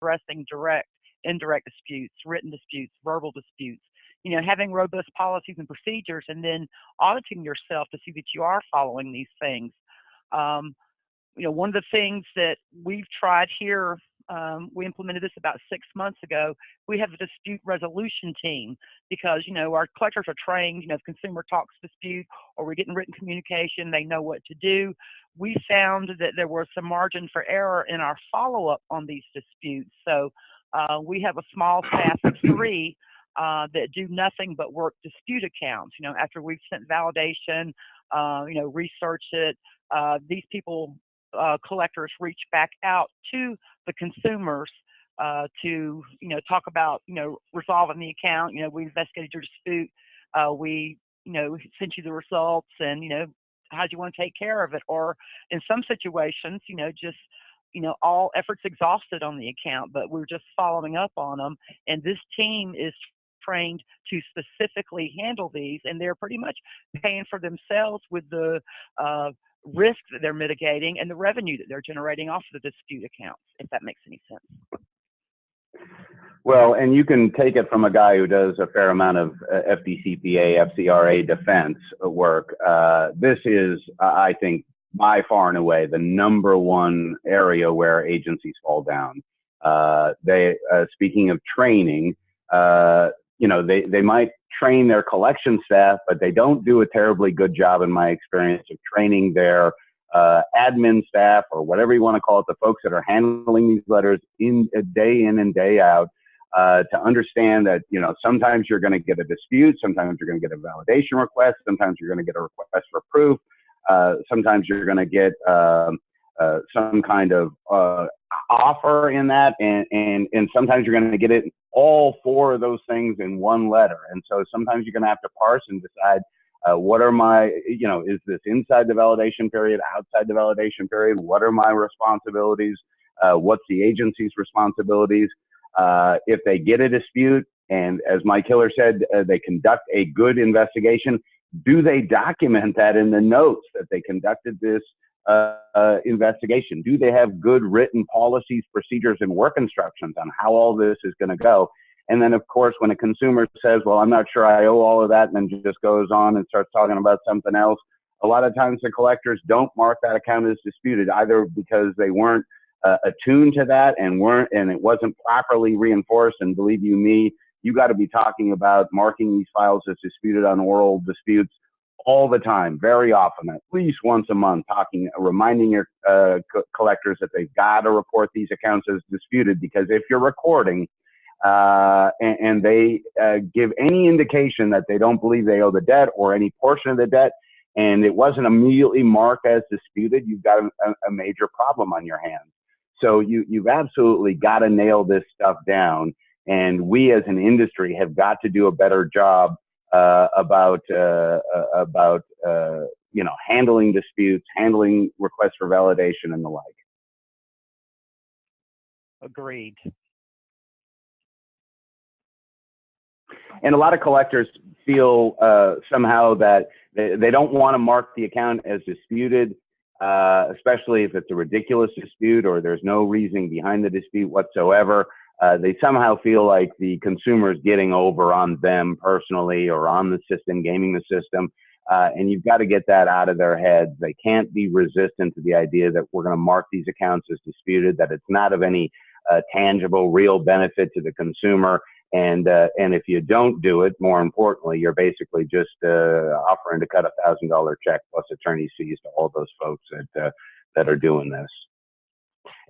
addressing direct, indirect disputes, written disputes, verbal disputes. Having robust policies and procedures, and then auditing yourself to see that you are following these things. Um, one of the things that we've tried here, we implemented this about 6 months ago. We have a dispute resolution team because, our collectors are trained, if consumer talks dispute or we're getting written communication, they know what to do. We found that there was some margin for error in our follow-up on these disputes. So we have a small staff of 3 that do nothing but work dispute accounts. After we've sent validation, research it, these people, collectors, reach back out to the consumers to talk about resolving the account. We investigated your dispute. We sent you the results, and how do you want to take care of it? Or in some situations, just all efforts exhausted on the account, but we're just following up on them. And this team is trained to specifically handle these, and they're pretty much paying for themselves with the risk that they're mitigating and the revenue that they're generating off of the dispute accounts, if that makes any sense. Well, and you can take it from a guy who does a fair amount of FDCPA, FCRA defense work. This is, I think, by far and away the #1 area where agencies fall down. Speaking of training, they might train their collection staff, but they don't do a terribly good job, in my experience, of training their admin staff, or whatever you want to call it, the folks that are handling these letters day in and day out, to understand that, sometimes you're going to get a dispute, sometimes you're going to get a validation request, sometimes you're going to get a request for proof, sometimes you're going to get some kind of offer in that, and sometimes you're going to get it all 4 of those things in one letter. And so sometimes you're going to have to parse and decide, what are my, is this inside the validation period, outside the validation period? What are my responsibilities? What's the agency's responsibilities? If they get a dispute, and as Mike Hiller said, they conduct a good investigation, do they document that in the notes that they conducted this investigation? Do they have good written policies, procedures, and work instructions on how all this is going to go? And then, of course, when a consumer says, well, I'm not sure I owe all of that, and then just goes on and starts talking about something else, a lot of times the collectors don't mark that account as disputed, either because they weren't attuned to that and it wasn't properly reinforced. And believe you me, you got to be talking about marking these files as disputed on oral disputes all the time, very often, at least once a month, reminding your collectors that they've got to report these accounts as disputed, because if you're recording and they give any indication that they don't believe they owe the debt or any portion of the debt, and it wasn't immediately marked as disputed, you've got a major problem on your hands. So you've absolutely got to nail this stuff down. And we as an industry have got to do a better job about handling disputes, handling requests for validation, and the like. Agreed. And a lot of collectors feel somehow that they don't want to mark the account as disputed, especially if it's a ridiculous dispute or there's no reasoning behind the dispute whatsoever. They somehow feel like the consumer is getting over on them personally or on the system, gaming the system. And you've got to get that out of their heads. They can't be resistant to the idea that we're going to mark these accounts as disputed, that it's not of any tangible, real benefit to the consumer. And if you don't do it, more importantly, you're basically just offering to cut $1,000 check plus attorney's fees to all those folks that are doing this.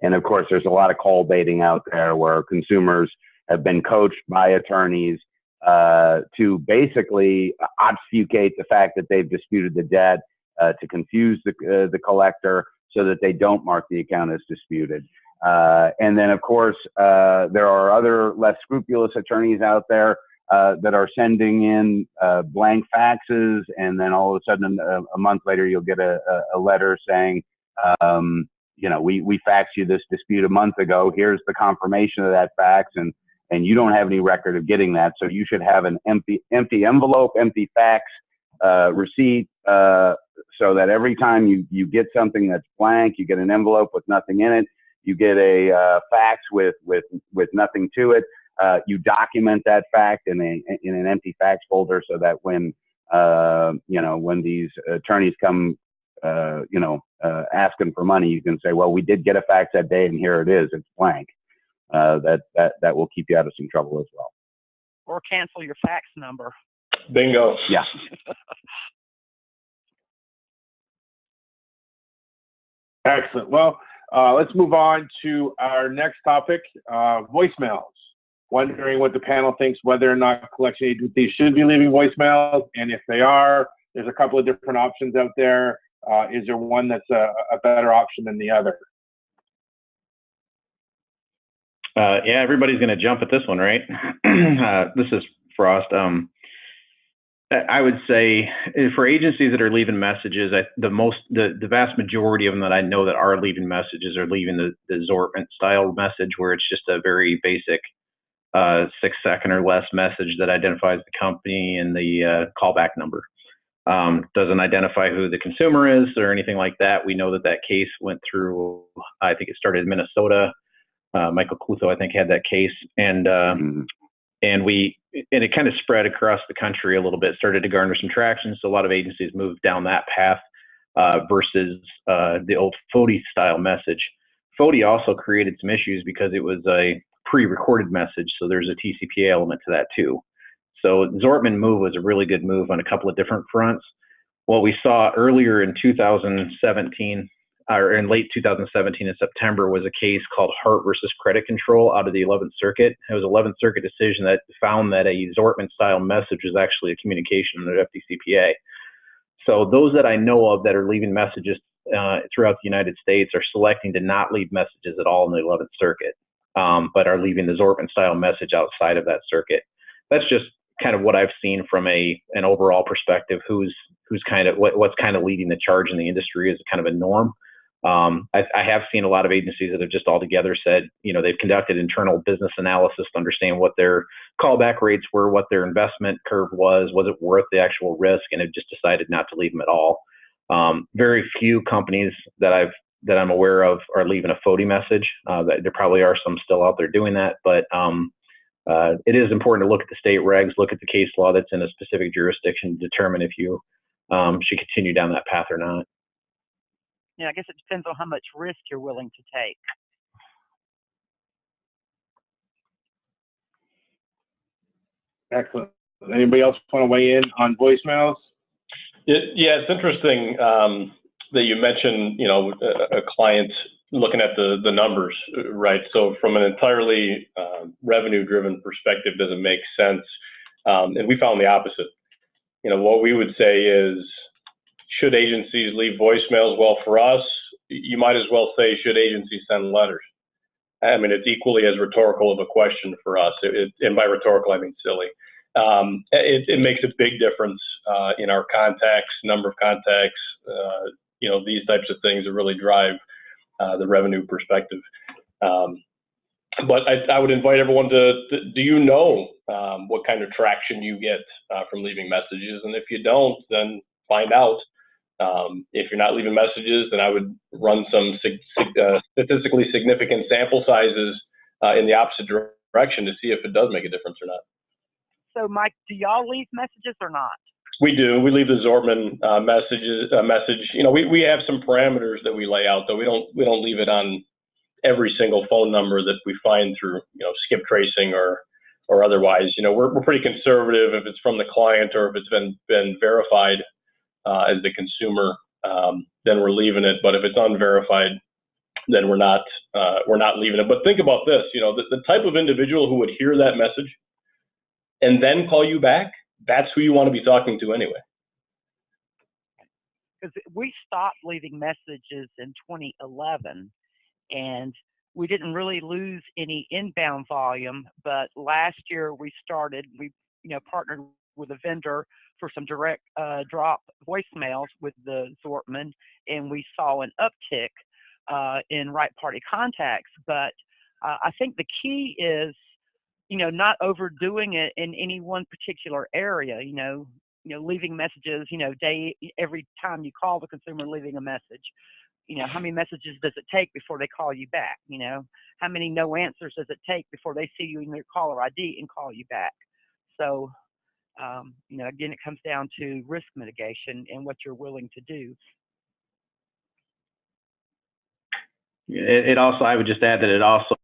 And of course, there's a lot of call baiting out there where consumers have been coached by attorneys to basically obfuscate the fact that they've disputed the debt, to confuse the collector so that they don't mark the account as disputed. And then, of course, there are other less scrupulous attorneys out there that are sending in blank faxes, and then all of a sudden, a month later, you'll get a letter saying, we faxed you this dispute a month ago. Here's the confirmation of that fax, and you don't have any record of getting that, so you should have an empty envelope, empty fax receipt, so that every time you get something that's blank, you get an envelope with nothing in it, you get a fax with nothing to it. You document that fact in an empty fax folder so that when when these attorneys come asking for money, you can say, well, we did get a fax that day and here it is, it's blank. That will keep you out of some trouble as well. Or cancel your fax number. Bingo. Yeah. Excellent. Well, let's move on to our next topic, voicemails. Wondering what the panel thinks, whether or not collection agencies should be leaving voicemails, and if they are, there's a couple of different options out there. Is there one that's a better option than the other? Yeah, everybody's going to jump at this one, right? This is Frost. I would say for agencies that are leaving messages, the vast majority of them that I know that are leaving messages are leaving the Zortman style message, where it's just a very basic 6-second or less message that identifies the company and the callback number. Doesn't identify who the consumer is or anything like that. We know that case went through, I think it started in Minnesota. Michael Clutho, I think, had that case, and it kind of spread across the country a little bit, started to garner some traction. So a lot of agencies moved down that path versus the old FODI style message. FODI also created some issues because it was a pre-recorded message, so there's a TCPA element to that too. So Zortman move was a really good move on a couple of different fronts. What we saw earlier in 2017, or in late 2017 in September, was a case called Hart versus Credit Control out of the 11th Circuit. It was an 11th Circuit decision that found that a Zortman style message was actually a communication under FDCPA. So those that I know of that are leaving messages throughout the United States are selecting to not leave messages at all in the 11th Circuit, but are leaving the Zortman style message outside of that circuit. That's just kind of what I've seen from an overall perspective. Who's kind of what's kind of leading the charge in the industry is kind of a norm. I have seen a lot of agencies that have just altogether said, they've conducted internal business analysis to understand what their callback rates were, what their investment curve was it worth the actual risk, and have just decided not to leave them at all. Very few companies that I'm aware of are leaving a FODI message. There probably are some still out there doing that, but it is important to look at the state regs, look at the case law that's in a specific jurisdiction to determine if you should continue down that path or not. Yeah, I guess it depends on how much risk you're willing to take. Excellent. Anybody else want to weigh in on voicemails? Yeah, it's interesting that you mentioned, a client looking at the numbers, right? So from an entirely revenue-driven perspective, does it make sense? And we found the opposite. What we would say is, should agencies leave voicemails? Well, for us, you might as well say, should agencies send letters? I mean, it's equally as rhetorical of a question for us. And by rhetorical, I mean silly. It makes a big difference in our contacts, number of contacts, these types of things that really drive the revenue perspective. But I would invite everyone do you know what kind of traction you get from leaving messages? And if you don't, then find out. If you're not leaving messages, then I would run some statistically significant sample sizes in the opposite direction to see if it does make a difference or not. So, Mike, do y'all leave messages or not? We do. We leave the Zortman message. We have some parameters that we lay out, though. We don't leave it on every single phone number that we find through skip tracing or otherwise. We're pretty conservative. If it's from the client or if it's been verified as the consumer, then we're leaving it. But if it's unverified, then we're not leaving it. But think about this, the type of individual who would hear that message and then call you back, that's who you want to be talking to anyway. Because we stopped leaving messages in 2011, and we didn't really lose any inbound volume. But last year we partnered with a vendor for some direct drop voicemails with the Zortman, and we saw an uptick in right party contacts. But I think the key is, not overdoing it in any one particular area. Leaving messages, every time you call the consumer, leaving a message. how many messages does it take before they call you back? How many no answers does it take before they see you in their caller ID and call you back? So, again, it comes down to risk mitigation and what you're willing to do. It also, I would just add that it also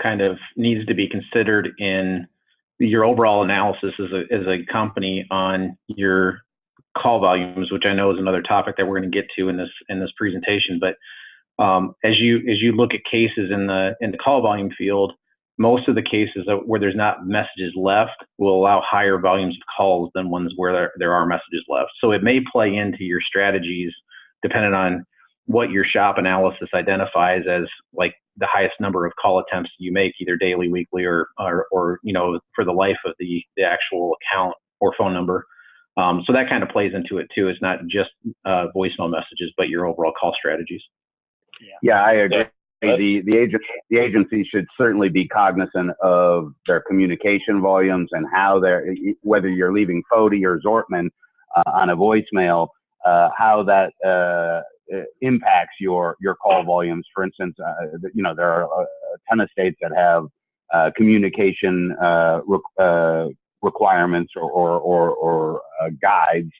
kind of needs to be considered in your overall analysis as a company on your call volumes, which I know is another topic that we're going to get to in this presentation. But as you look at cases in the call volume field, most of the cases where there's not messages left will allow higher volumes of calls than ones where there are messages left. So it may play into your strategies depending on what your shop analysis identifies as like the highest number of call attempts you make, either daily, weekly, or for the life of the actual account or phone number. So that kind of plays into it too. It's not just voicemail messages, but your overall call strategies. Yeah, I agree. The agency should certainly be cognizant of their communication volumes and how whether you're leaving Fody or Zortman on a voicemail, how that impacts your call volumes. For instance, there are a ton of states that have communication requirements or guides.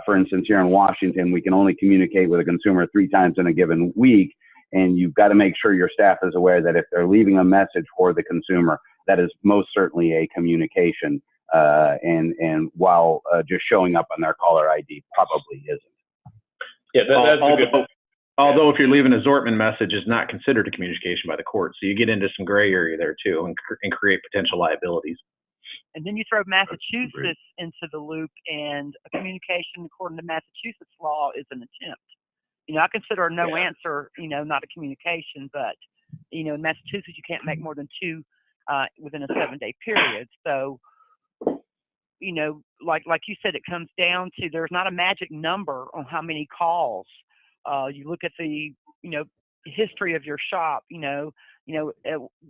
For instance, here in Washington, we can only communicate with a consumer 3 times in a given week. And you've got to make sure your staff is aware that if they're leaving a message for the consumer, that is most certainly a communication. And while just showing up on their caller ID probably isn't. Yeah, that's a good point. Although if you're leaving a Zortman message, is not considered a communication by the court. So you get into some gray area there too and create potential liabilities. And then you throw Massachusetts into the loop, and a communication according to Massachusetts law is an attempt. I consider a no answer, not a communication, but, in Massachusetts, you can't make more than 2 within a 7-day period. So, like you said, it comes down to there's not a magic number on how many calls. You look at the, history of your shop,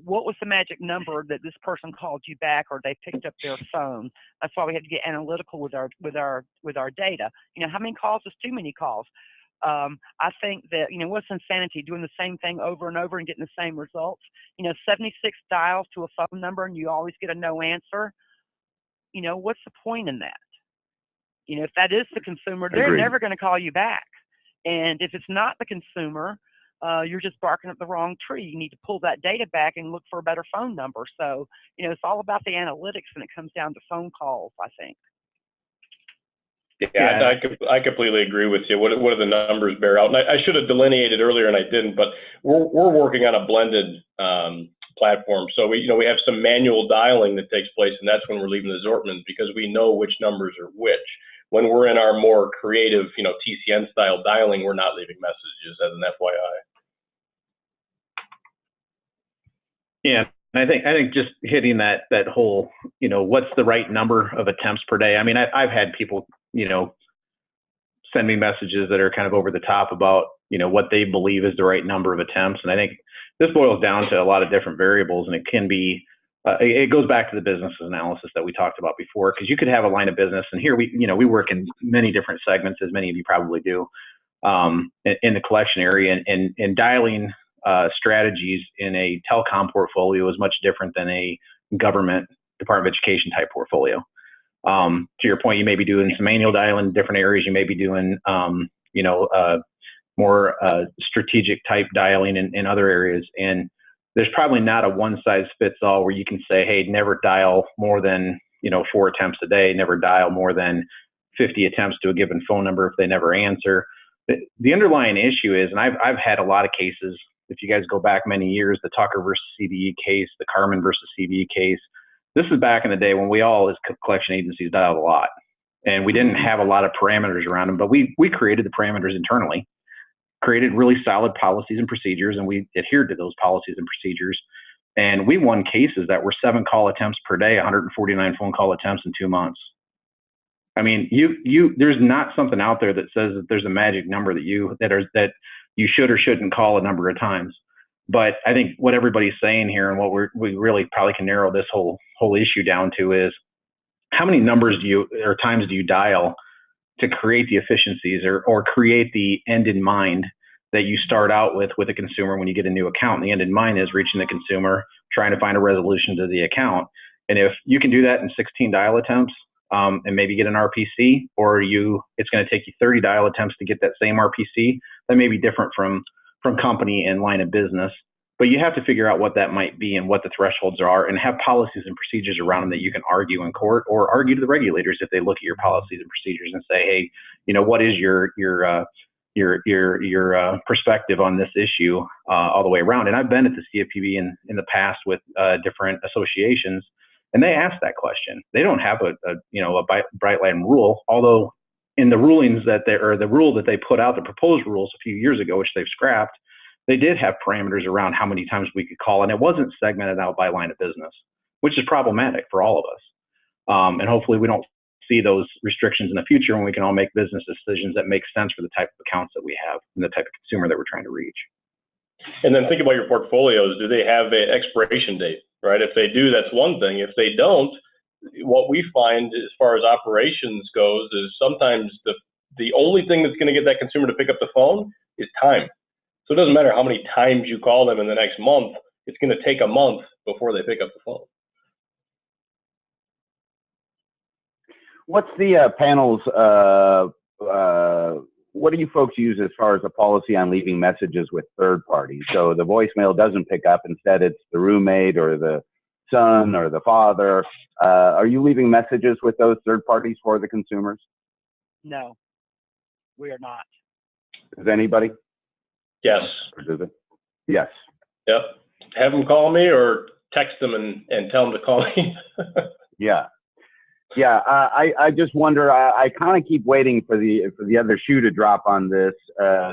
what was the magic number that this person called you back or they picked up their phone? That's why we have to get analytical with our data. How many calls is too many calls? I think that, what's insanity? Doing the same thing over and over and getting the same results. 76 dials to a phone number and you always get a no answer. What's the point in that? If that is the consumer, they're never going to call you back. And if it's not the consumer, you're just barking up the wrong tree. You need to pull that data back and look for a better phone number. So, it's all about the analytics when it comes down to phone calls, I think. Yeah, I completely agree with you. What do the numbers bear out? And I should have delineated earlier, and I didn't. But we're working on a blended platform. So we have some manual dialing that takes place, and that's when we're leaving the Zortmans because we know which numbers are which. When we're in our more creative, TCN style dialing, we're not leaving messages as an FYI. Yeah. I think just hitting that whole, what's the right number of attempts per day? I mean, I've had people, send me messages that are kind of over the top about, what they believe is the right number of attempts. And I think this boils down to a lot of different variables, and it can be, it goes back to the business analysis that we talked about before, because you could have a line of business, and here we work in many different segments, as many of you probably do, in the collection area, and dialing strategies in a telecom portfolio is much different than a government Department of Education type portfolio. To your point, you may be doing some manual dialing in different areas. You may be doing, more strategic type dialing in other areas. And there's probably not a one size fits all where you can say, hey, never dial more than, 4 attempts a day, never dial more than 50 attempts to a given phone number if they never answer. The underlying issue is, and I've had a lot of cases, if you guys go back many years, the Tucker versus CVE case, the Carmen versus CVE case, this is back in the day when we all as collection agencies dialed a lot, and we didn't have a lot of parameters around them, but we created the parameters internally, created really solid policies and procedures, and we adhered to those policies and procedures. And we won cases that were 7 call attempts per day, 149 phone call attempts in 2 months. I mean, there's not something out there that says that there's a magic number that you should or shouldn't call a number of times. But I think what everybody's saying here, and what we really probably can narrow this whole issue down to, is how many numbers times do you dial to create the efficiencies or create the end in mind that you start out with a consumer when you get a new account. And the end in mind is reaching the consumer, trying to find a resolution to the account. And if you can do that in 16 dial attempts, and maybe get an RPC, or it's going to take you 30 dial attempts to get that same RPC, that may be different from company and line of business. But you have to figure out what that might be and what the thresholds are, and have policies and procedures around them that you can argue in court, or argue to the regulators if they look at your policies and procedures and say, hey, what is your perspective on this esse all the way around. And I've been at the CFPB in the past with different associations, and they ask that question. They don't have a bright line rule, although in the rulings the rule that they put out, the proposed rules a few years ago, which they've scrapped, they did have parameters around how many times we could call, and it wasn't segmented out by line of business, which is problematic for all of us. And hopefully we don't see those restrictions in the future when we can all make business decisions that make sense for the type of accounts that we have and the type of consumer that we're trying to reach. And then think about your portfolios. Do they have an expiration date, right? If they do, that's one thing. If they don't, what we find as far as operations goes is sometimes the only thing that's going to get that consumer to pick up the phone is time. So it doesn't matter how many times you call them in the next month, it's going to take a month before they pick up the phone. What's the panel's, what do you folks use as far as a policy on leaving messages with third parties? So the voicemail doesn't pick up, instead it's the roommate or the son or the father. Are you leaving messages with those third parties for the consumers? No, we are not. Is anybody? Yes. Or does it? Yes. Yep. Have them call me or text them and tell them to call me. Yeah. Yeah, I just wonder, I kind of keep waiting for the other shoe to drop on this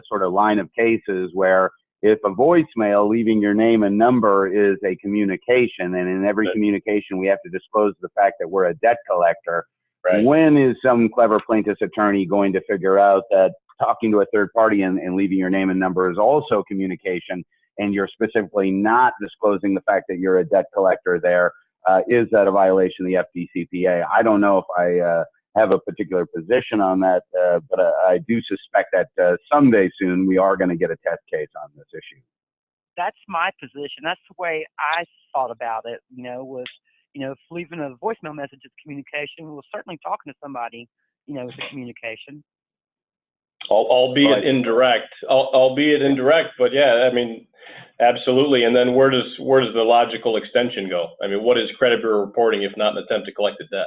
sort of line of cases where if a voicemail leaving your name and number is a communication, and in every communication we have to disclose the fact that we're a debt collector, right. When is some clever plaintiff's attorney going to figure out that talking to a third party and leaving your name and number is also communication, and you're specifically not disclosing the fact that you're a debt collector there? Is that a violation of the FDCPA? I don't know if I have a particular position on that, but I do suspect that someday soon we are going to get a test case on this issue. That's my position. That's the way I thought about it, if leaving a voicemail message is communication, well, certainly talking to somebody, is a communication. Albeit indirect, but yeah, I mean, absolutely. And then where does the logical extension go? I mean, what is credit bureau reporting if not an attempt to collect a debt?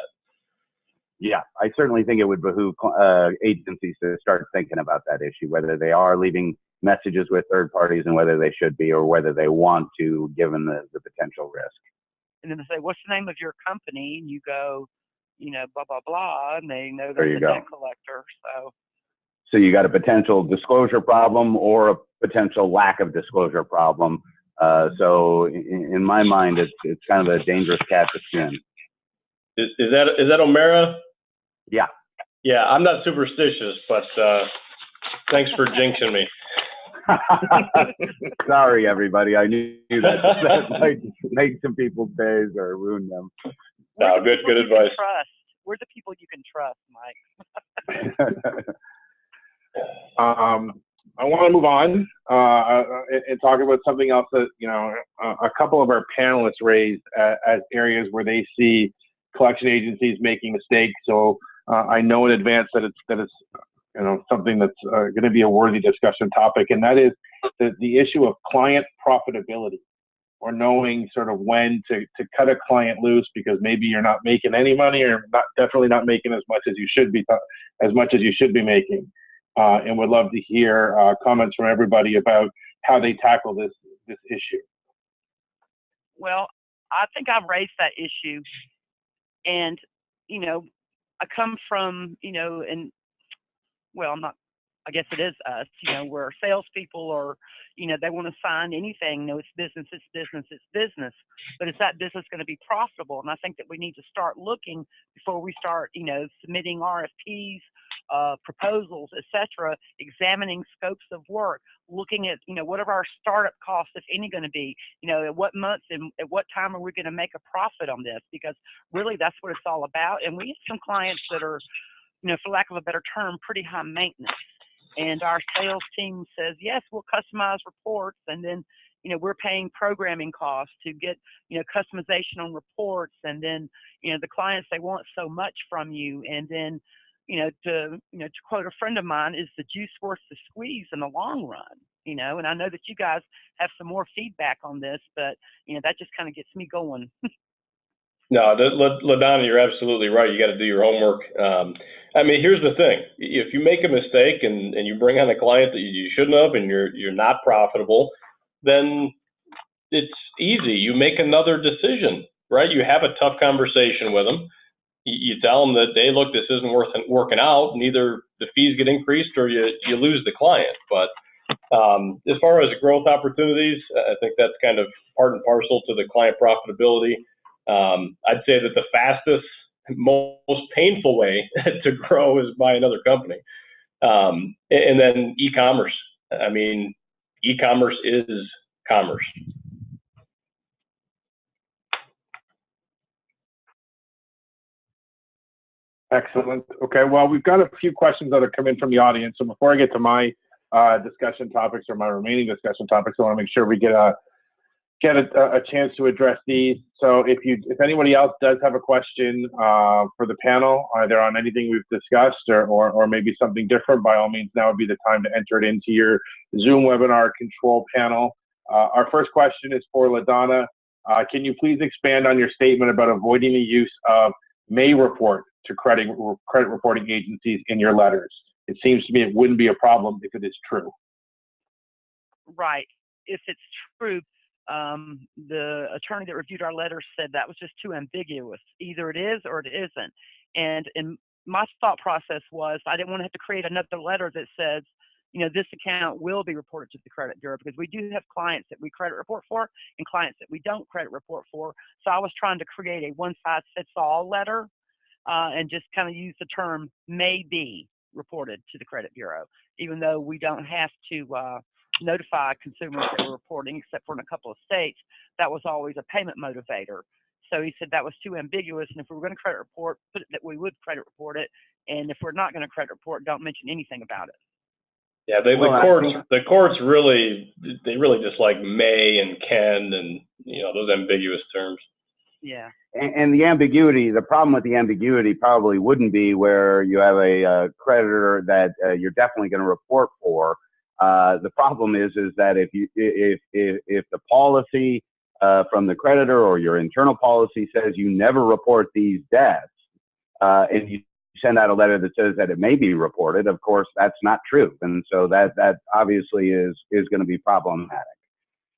Yeah, I certainly think it would behoove agencies to start thinking about that issue, whether they are leaving messages with third parties and whether they should be, or whether they want to, given the potential risk. And then they say, what's the name of your company? And you go, blah, blah, blah, and they know they're the debt collector. So you got a potential disclosure problem or a potential lack of disclosure problem. So in my mind, it's kind of a dangerous cat to skin. Is that O'Mara? Yeah. Yeah, I'm not superstitious, but thanks for jinxing me. Sorry, everybody. I knew that might make some people's days or ruin them. No, good advice. We're the people you can trust, Mike. I want to move on and talk about something else that a couple of our panelists raised as areas where they see collection agencies making mistakes. So I know in advance that it's something that's going to be a worthy discussion topic, and that is the issue of client profitability, or knowing sort of when to cut a client loose because maybe you're not making any money, or definitely not making as much as you should be making. And would love to hear comments from everybody about how they tackle this issue. Well, I think I've raised that issue, and I come from I guess it is us, where salespeople or, they want to sign anything. It's business, it's business, it's business. But is that business going to be profitable? And I think that we need to start looking before we start, submitting RFPs, proposals, etc., examining scopes of work, looking at, what are our startup costs, if any, going to be, at what months and at what time are we going to make a profit on this? Because really that's what it's all about. And we have some clients that are, for lack of a better term, pretty high maintenance. And our sales team says, yes, we'll customize reports. And then, we're paying programming costs to get, customization on reports. And then, the clients, they want so much from you. And then, to quote a friend of mine, is the juice worth the squeeze in the long run? And I know that you guys have some more feedback on this, but, that just kind of gets me going. No, LaDonna, you're absolutely right. You got to do your homework. Here's the thing: if you make a mistake and you bring on a client that you shouldn't have, and you're not profitable, then it's easy. You make another decision, right? You have a tough conversation with them. You tell them that, hey, look, this isn't working out, and either the fees get increased or you lose the client. But as far as growth opportunities, I think that's kind of part and parcel to the client profitability. I'd say that the fastest, most painful way to grow is buy another company. And then e-commerce. E-commerce is commerce. Excellent. Okay, well, we've got a few questions that have come in from the audience. So before I get to my discussion topics or my remaining discussion topics, I want to make sure we get a chance to address these. So if anybody else does have a question for the panel, either on anything we've discussed or maybe something different, by all means, now would be the time to enter it into your Zoom webinar control panel. Our first question is for LaDonna. Can you please expand on your statement about avoiding the use of may report to credit reporting agencies in your letters? It seems to me it wouldn't be a problem if it is true. Right. If it's true, the attorney that reviewed our letter said that was just too ambiguous. Either it is or it isn't. And my thought process was I didn't want to have to create another letter that says, this account will be reported to the credit bureau, because we do have clients that we credit report for and clients that we don't credit report for. So I was trying to create a one-size-fits-all letter and just kind of use the term may be reported to the credit bureau, even though we don't have to notify consumers that we're reporting, except for in a couple of states. That was always a payment motivator. So he said that was too ambiguous, and if we were going to credit report, put it that we would credit report it, and if we're not going to credit report, don't mention anything about it. Yeah, the courts really dislike may and can and those ambiguous terms. Yeah. And the ambiguity, the problem with the ambiguity probably wouldn't be where you have a creditor that you're definitely going to report for. The problem is that if the policy from the creditor or your internal policy says you never report these debts, and you send out a letter that says that it may be reported, of course that's not true, and so that obviously is going to be problematic.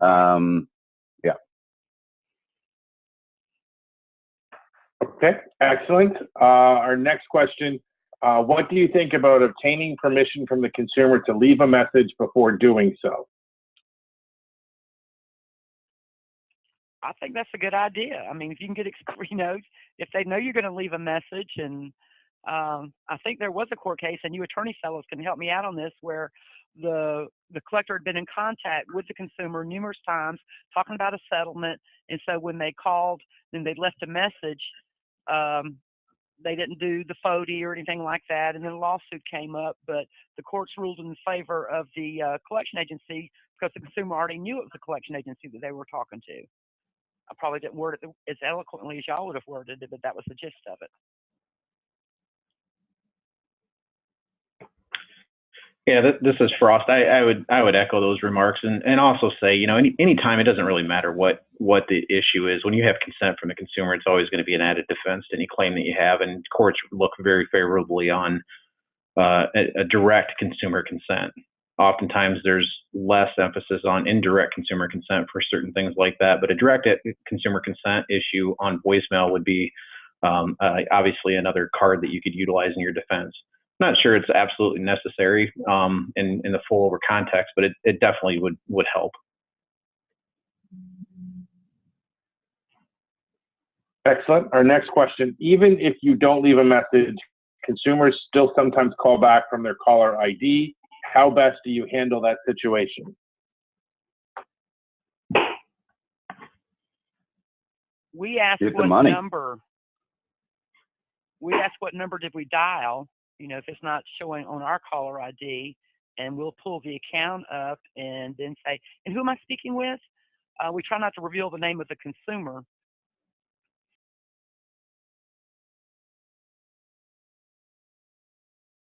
Yeah. Okay, excellent. Our next question. What do you think about obtaining permission from the consumer to leave a message before doing so? I think that's a good idea. If you can get, if they know you're going to leave a message, and I think there was a court case, and you attorney fellows can help me out on this, where the collector had been in contact with the consumer numerous times talking about a settlement, and so when they called and they left a message, they didn't do the FODI or anything like that, and then a lawsuit came up, but the courts ruled in favor of the collection agency because the consumer already knew it was a collection agency that they were talking to. I probably didn't word it as eloquently as y'all would have worded it, but that was the gist of it. Yeah, this is Frost. I would echo those remarks and also say, anytime, it doesn't really matter what the issue is. When you have consent from the consumer, it's always going to be an added defense to any claim that you have, and courts look very favorably on a direct consumer consent. Oftentimes, there's less emphasis on indirect consumer consent for certain things like that, but a direct consumer consent issue on voicemail would be obviously another card that you could utilize in your defense. I'm not sure it's absolutely necessary in the full over context, but it definitely would help. Excellent. Our next question. Even if you don't leave a message, consumers still sometimes call back from their caller ID. How best do you handle that situation? We ask what number. We ask what number did we dial. If it's not showing on our caller ID, and we'll pull the account up and then say, and who am I speaking with? We try not to reveal the name of the consumer,